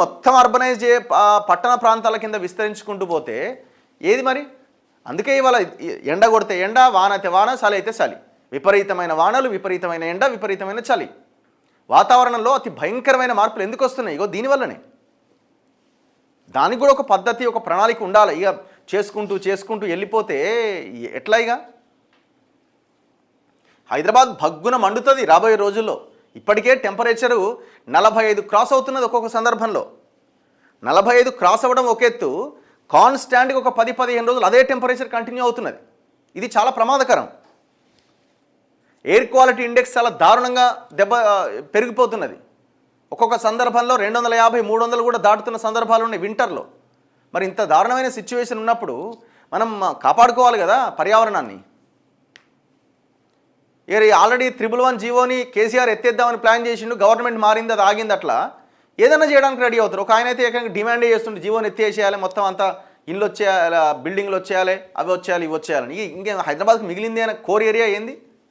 మొత్తం అర్బనైజ్ పట్టణ ప్రాంతాల కింద విస్తరించుకుంటూ పోతే ఏది మరి? అందుకే ఇవాళ ఎండ కొడితే ఎండ, వాన అయితే వాన, చలి అయితే చలి, విపరీతమైన వానలు, విపరీతమైన ఎండ, విపరీతమైన చలి. వాతావరణంలో అతి భయంకరమైన మార్పులు ఎందుకు వస్తున్నాయి? ఇగో దీనివల్లనే. దానికి కూడా ఒక పద్ధతి, ఒక ప్రణాళిక ఉండాలి. ఇక చేసుకుంటూ వెళ్ళిపోతే ఎట్లా? ఇక హైదరాబాద్ భగ్గున మండుతుంది రాబోయే రోజుల్లో. ఇప్పటికే టెంపరేచరు 45 క్రాస్ అవుతున్నది ఒక్కొక్క సందర్భంలో. 45 క్రాస్ అవ్వడం ఒక ఎత్తు, కాన్స్టాంట్గా ఒక 10-15 రోజులు అదే టెంపరేచర్ కంటిన్యూ అవుతున్నది. ఇది చాలా ప్రమాదకరం. ఎయిర్ క్వాలిటీ ఇండెక్స్ చాలా దారుణంగా పెరిగిపోతున్నది. ఒక్కొక్క సందర్భంలో 250-300 కూడా దాటుతున్న సందర్భాలు ఉన్నాయి వింటర్లో. మరి ఇంత దారుణమైన సిచ్యువేషన్ ఉన్నప్పుడు మనం కాపాడుకోవాలి కదా పర్యావరణాన్ని. ఆల్రెడీ 111 జీవోని కేసీఆర్ ఎత్తేద్దామని ప్లాన్ చేసిండు, గవర్నమెంట్ మారింది, అది ఆగింది. అట్లా ఏదైనా చేయడానికి రెడీ అవుతారు. ఒక ఆయన అయితే ఏకంగా డిమాండ్ చేస్తుంటే జీవోని ఎత్తేసేయాలి, మొత్తం అంతా ఇల్లు వచ్చేయాలి, బిల్డింగ్లు వచ్చేయాలి, అవి వచ్చేయాలి, ఇవి వచ్చేయాలని. ఇంకేం హైదరాబాద్కి మిగిలింది అనే కోర్ ఏరియా ఏంది?